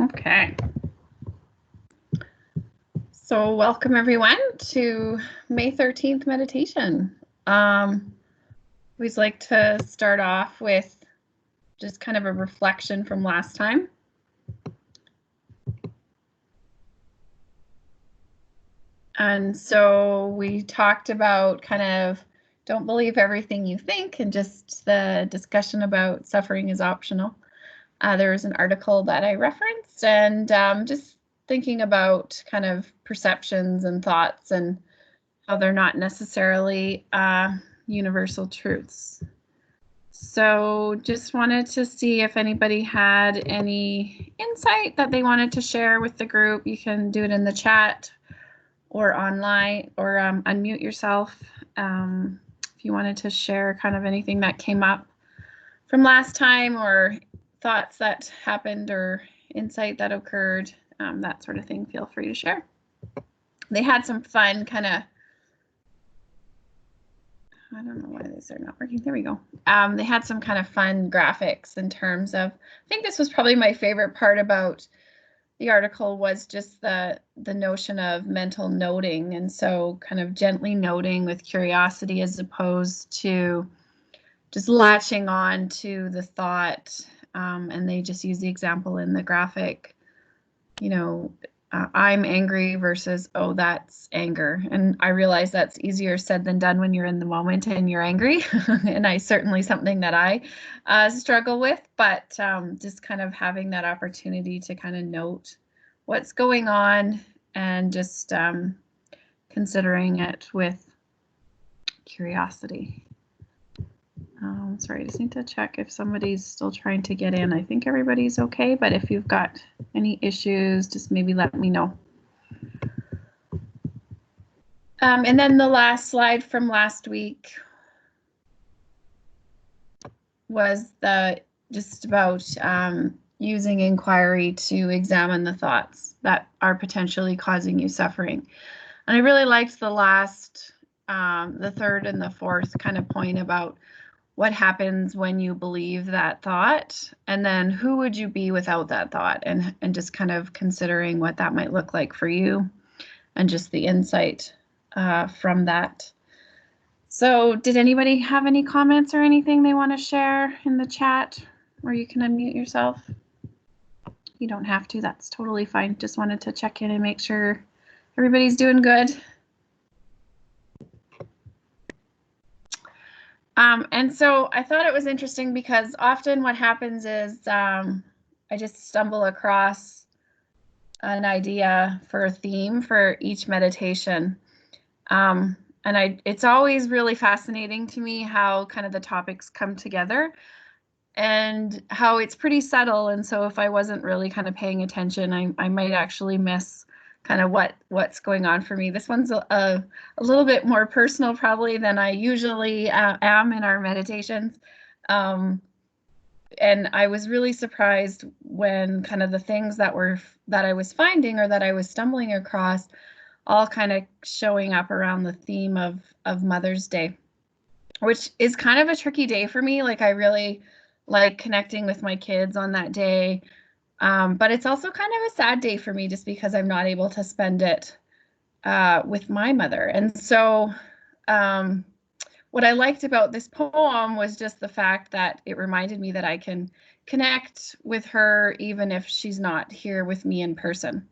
Okay. So welcome everyone to May 13th meditation. We'd like to start off with just kind of a reflection from last time. And so we talked about kind of don't believe everything you think, and just the discussion about suffering is optional. There was an article that I referenced, and just thinking about kind of perceptions and thoughts and how they're not necessarily universal truths. So just wanted to see if anybody had any insight that they wanted to share with the group. You can do it in the chat or online, or unmute yourself if you wanted to share kind of anything that came up from last time, or thoughts that happened, or insight that occurred, that sort of thing. Feel free to share. They had some fun kind of, I don't know why these are not working. There we go. They had some kind of fun graphics in terms of, I think this was probably my favorite part about the article, was just the notion of mental noting. And so kind of gently noting with curiosity, as opposed to just latching on to the thought. And they just use the example in the graphic, you know, I'm angry versus, oh, that's anger. And I realize that's easier said than done when you're in the moment and you're angry. And I certainly something that I struggle with, but just kind of having that opportunity to kind of note what's going on, and just considering it with curiosity. Sorry, I just need to check if somebody's still trying to get in. I think everybody's okay, but if you've got any issues, just maybe let me know. And then the last slide from last week was just about using inquiry to examine the thoughts that are potentially causing you suffering. And I really liked the last, the third and the fourth kind of point about what happens when you believe that thought, and then who would you be without that thought, and just kind of considering what that might look like for you, and just the insight from that. So did anybody have any comments or anything they want to share in the chat, or you can unmute yourself? You don't have to, that's totally fine. Just wanted to check in and make sure everybody's doing good. And so I thought it was interesting, because often what happens is I just stumble across an idea for a theme for each meditation. And it's always really fascinating to me how kind of the topics come together, and how it's pretty subtle. And so if I wasn't really kind of paying attention, I might actually miss kind of what's going on for me. This one's a little bit more personal probably than I usually am in our meditations. And I was really surprised when kind of the things that I was finding, or that I was stumbling across, all kind of showing up around the theme of Mother's Day, which is kind of a tricky day for me. Like, I really like connecting with my kids on that day. But it's also kind of a sad day for me, just because I'm not able to spend it with my mother. And so what I liked about this poem was just the fact that it reminded me that I can connect with her even if she's not here with me in person.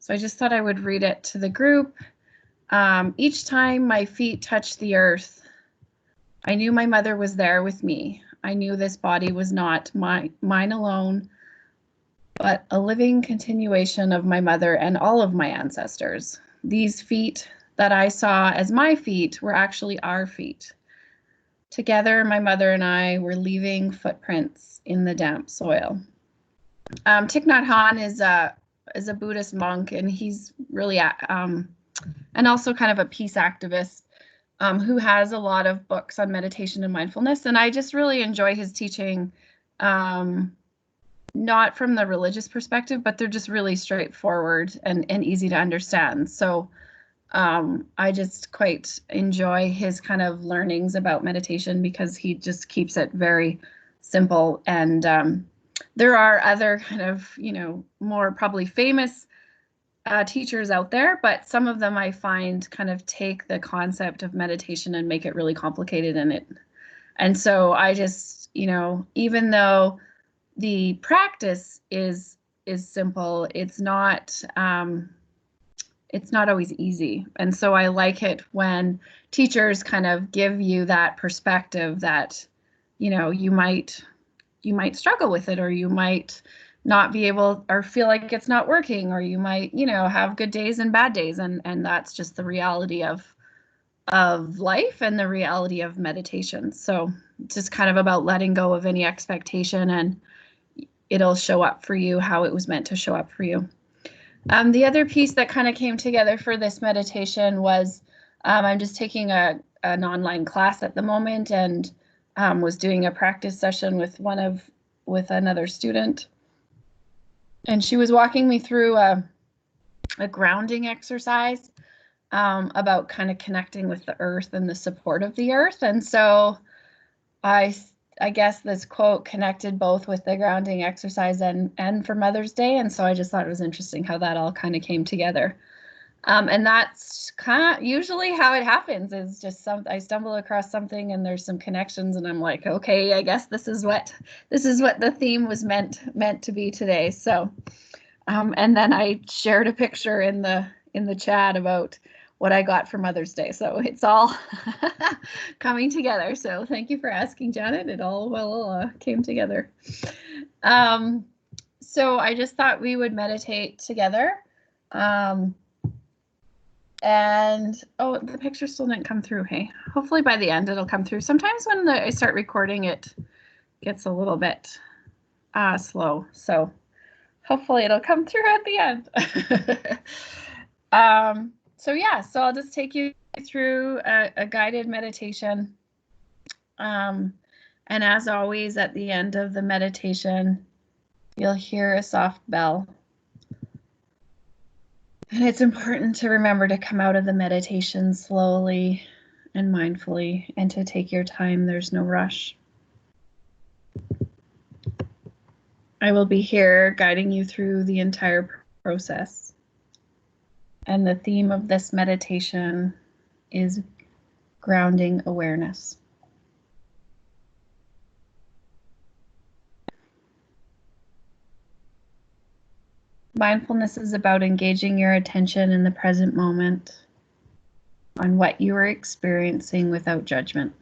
So I just thought I would read it to the group. Each time my feet touched the earth, I knew my mother was there with me. I knew this body was not mine alone, but a living continuation of my mother and all of my ancestors. These feet that I saw as my feet were actually our feet. Together, my mother and I were leaving footprints in the damp soil. Thich Nhat Hanh is a Buddhist monk, and he's really, and also kind of a peace activist, who has a lot of books on meditation and mindfulness. And I just really enjoy his teaching, not from the religious perspective, but they're just really straightforward and easy to understand. So I just quite enjoy his kind of learnings about meditation, because he just keeps it very simple and there are other kind of, more probably famous teachers out there, but some of them I find kind of take the concept of meditation and make it really complicated in it. And so I just, even though the practice is simple, it's not always easy. And so I like it when teachers kind of give you that perspective that, you might struggle with it, or you might not be able, or feel like it's not working, or you might, have good days and bad days. And that's just the reality of life and the reality of meditation. So it's just kind of about letting go of any expectation, and it'll show up for you how it was meant to show up for you. The other piece that kind of came together for this meditation was I'm just taking an online class at the moment, and was doing a practice session with another student. And she was walking me through a grounding exercise about kind of connecting with the earth and the support of the earth. And so I guess this quote connected both with the grounding exercise and for Mother's Day. And so I just thought it was interesting how that all kind of came together. And that's kind of usually how it happens, is just I stumble across something and there's some connections, and I'm like, okay, I guess this is what the theme was meant to be today. So, and then I shared a picture in the chat about what I got for Mother's Day. So it's all coming together. So thank you for asking, Janet. It all well came together. So I just thought we would meditate together. And oh, the picture still didn't come through. Hey, hopefully by the end it'll come through. Sometimes when I start recording, it gets a little bit slow. So hopefully it'll come through at the end. So yeah, so I'll just take you through a guided meditation. And as always, at the end of the meditation, you'll hear a soft bell. And it's important to remember to come out of the meditation slowly and mindfully, and to take your time. There's no rush. I will be here guiding you through the entire process. And the theme of this meditation is grounding awareness. Mindfulness is about engaging your attention in the present moment on what you are experiencing without judgment.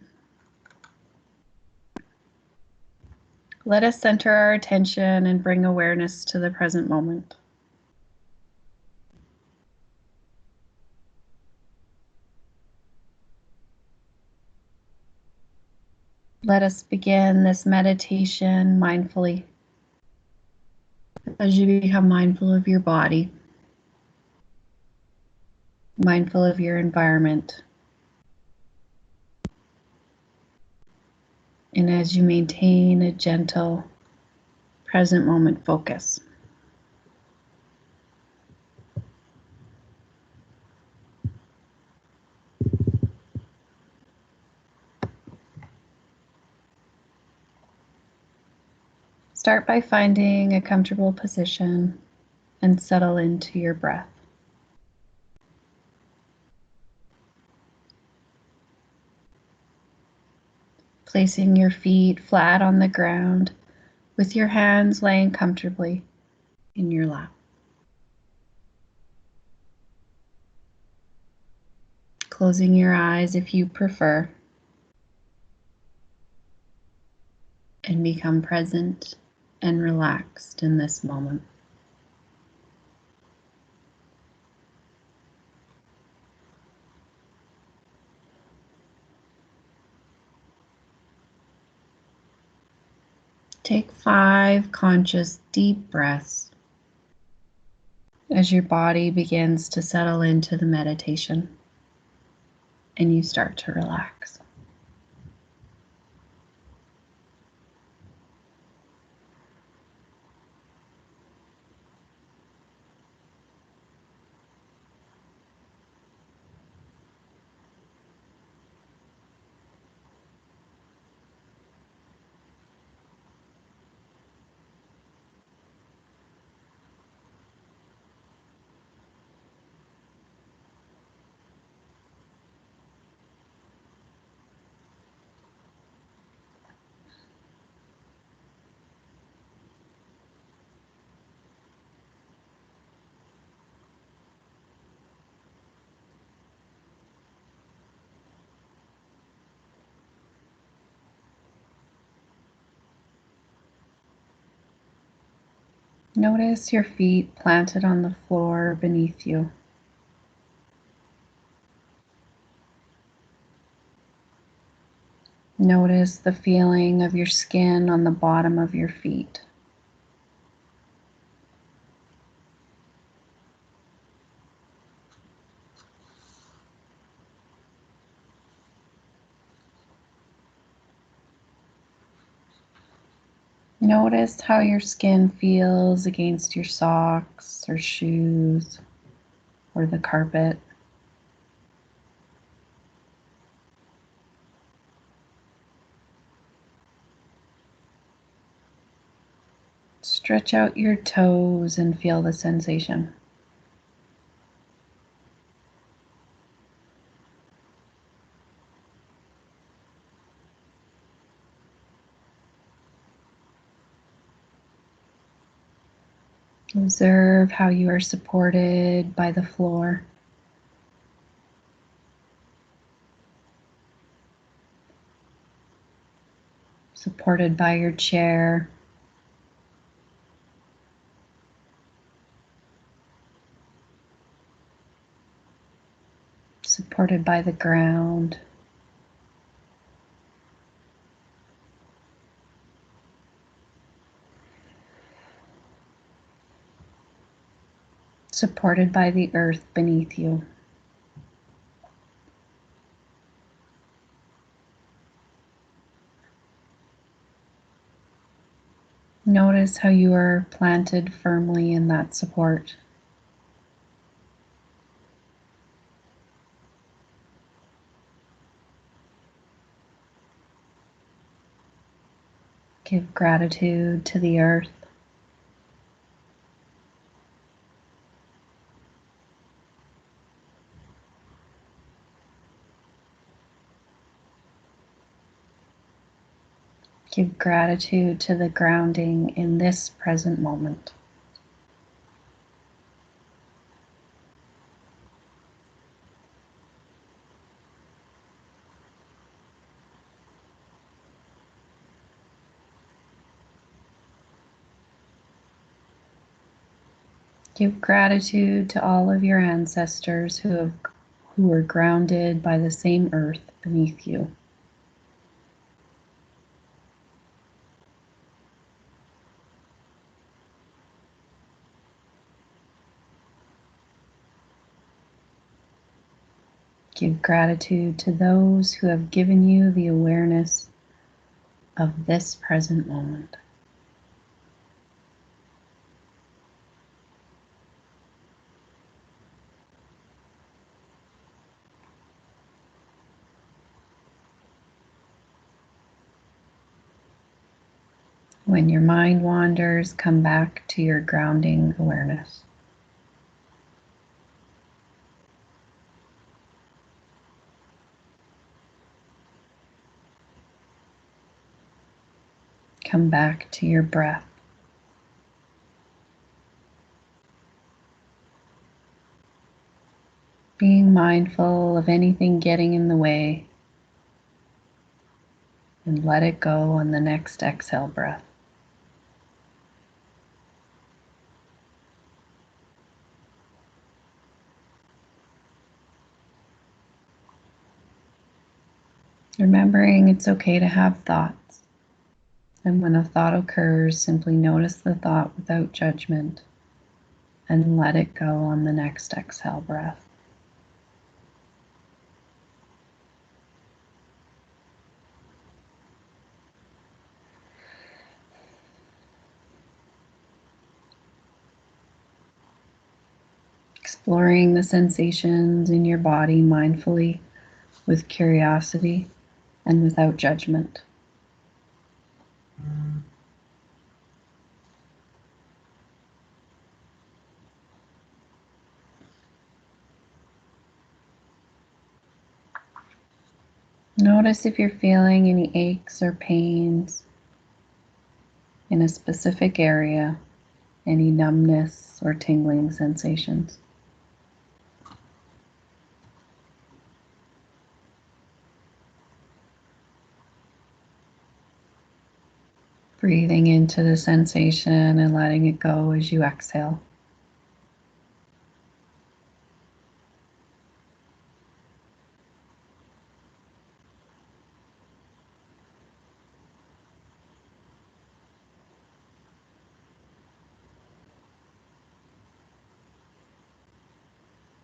Let us center our attention and bring awareness to the present moment. Let us begin this meditation mindfully. As you become mindful of your body, mindful of your environment, and as you maintain a gentle, present moment focus. Start by finding a comfortable position and settle into your breath. Placing your feet flat on the ground with your hands laying comfortably in your lap. Closing your eyes if you prefer, and become present and relaxed in this moment. Take 5 conscious deep breaths as your body begins to settle into the meditation and you start to relax. Notice your feet planted on the floor beneath you. Notice the feeling of your skin on the bottom of your feet. Notice how your skin feels against your socks or shoes or the carpet. Stretch out your toes and feel the sensation. Observe how you are supported by the floor. Supported by your chair. Supported by the ground. Supported by the earth beneath you. Notice how you are planted firmly in that support. Give gratitude to the earth. Give gratitude to the grounding in this present moment. Give gratitude to all of your ancestors who were grounded by the same earth beneath you. Give gratitude to those who have given you the awareness of this present moment. When your mind wanders, come back to your grounding awareness. Come back to your breath. Being mindful of anything getting in the way, and let it go on the next exhale breath. Remembering it's okay to have thoughts. And when a thought occurs, simply notice the thought without judgment and let it go on the next exhale breath. Exploring the sensations in your body mindfully, with curiosity and without judgment. Notice if you're feeling any aches or pains in a specific area, any numbness or tingling sensations. Breathing into the sensation and letting it go as you exhale.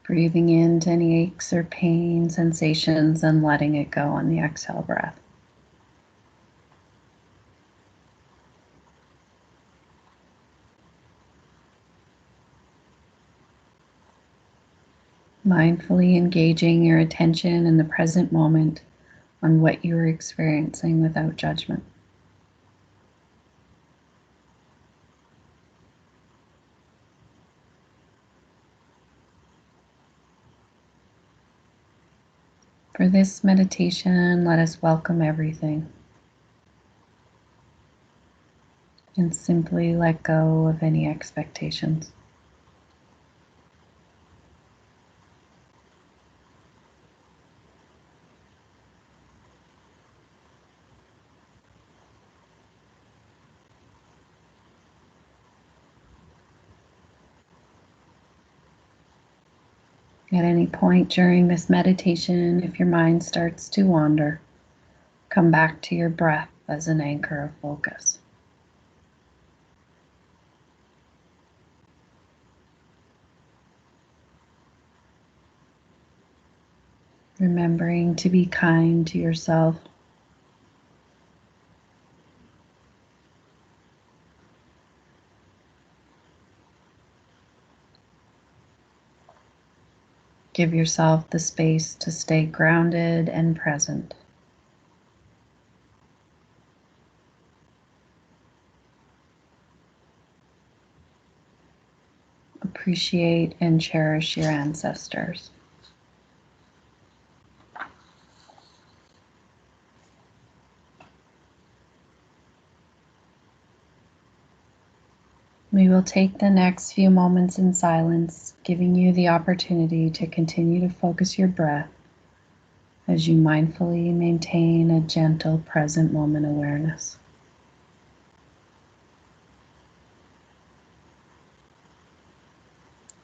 Breathing into any aches or pain sensations and letting it go on the exhale breath. Mindfully engaging your attention in the present moment on what you are experiencing without judgment. For this meditation, let us welcome everything and simply let go of any expectations. At any point during this meditation, if your mind starts to wander, come back to your breath as an anchor of focus. Remembering to be kind to yourself. Give yourself the space to stay grounded and present. Appreciate and cherish your ancestors. We will take the next few moments in silence, giving you the opportunity to continue to focus your breath as you mindfully maintain a gentle present moment awareness.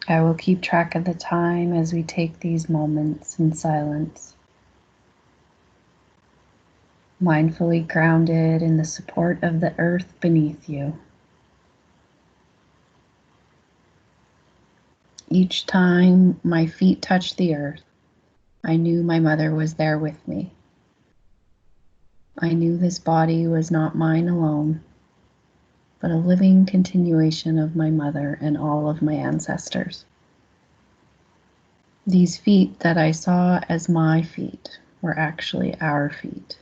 I will keep track of the time as we take these moments in silence, mindfully grounded in the support of the earth beneath you. Each time my feet touched the earth, I knew my mother was there with me. I knew this body was not mine alone, but a living continuation of my mother and all of my ancestors. These feet that I saw as my feet were actually our feet.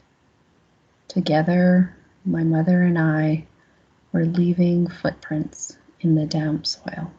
Together, my mother and I were leaving footprints in the damp soil.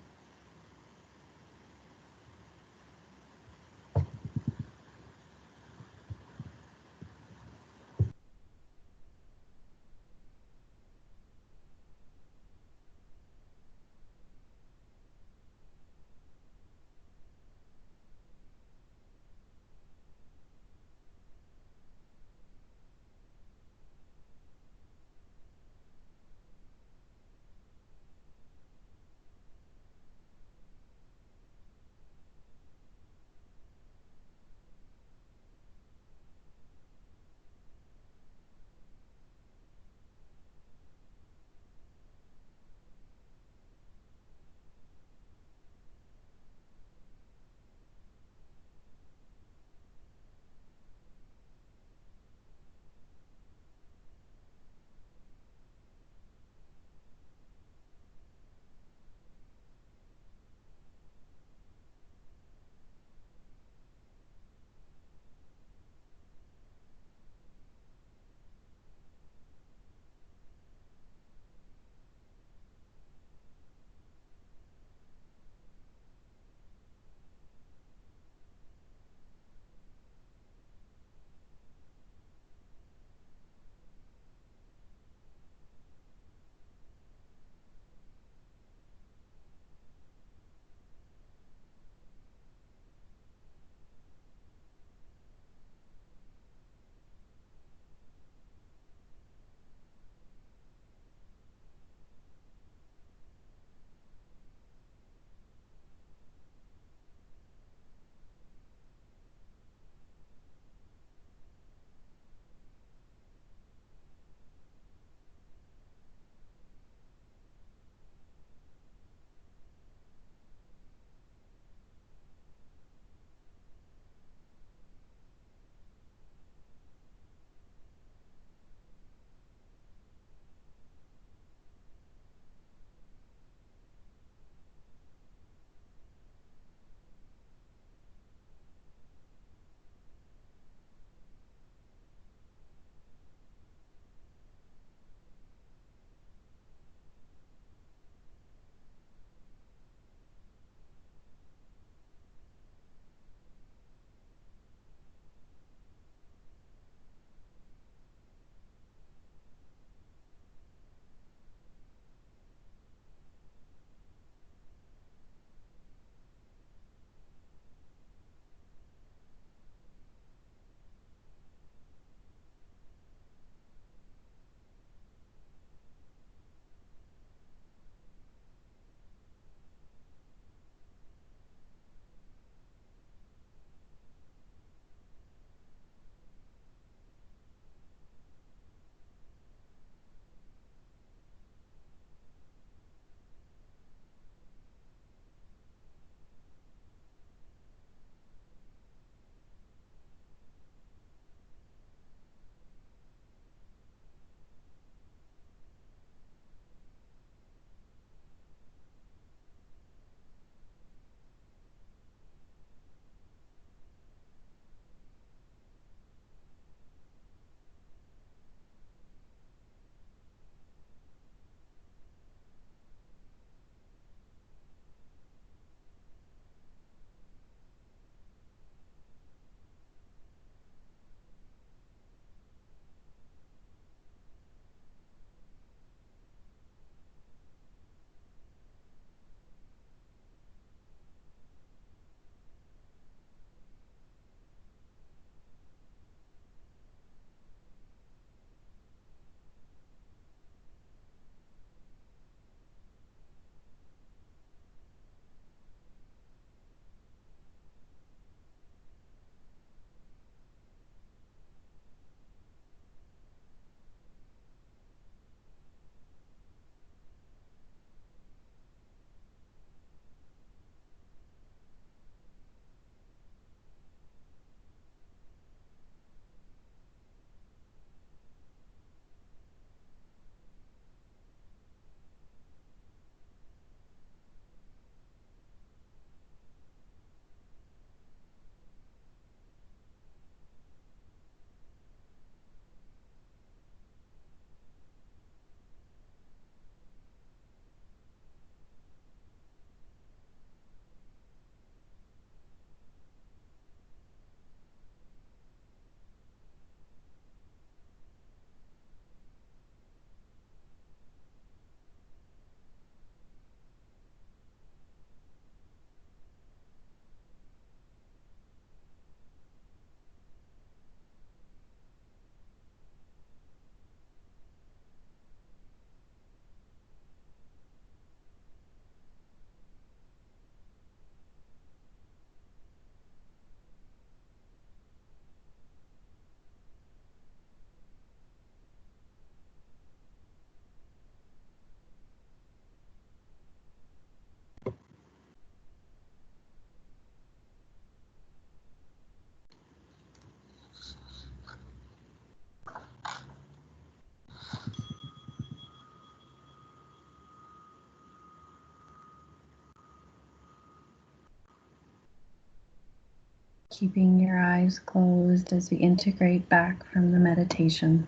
Keeping your eyes closed as we integrate back from the meditation.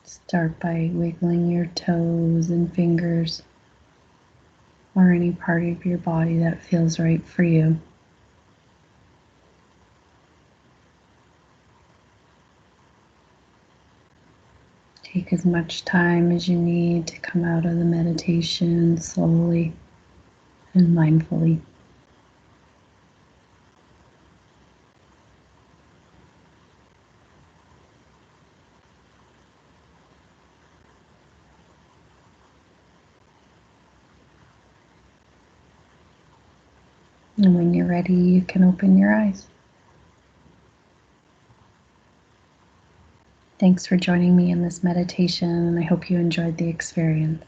Start by wiggling your toes and fingers or any part of your body that feels right for you. Take as much time as you need to come out of the meditation slowly and mindfully. And when you're ready, you can open your eyes. Thanks for joining me in this meditation, and I hope you enjoyed the experience.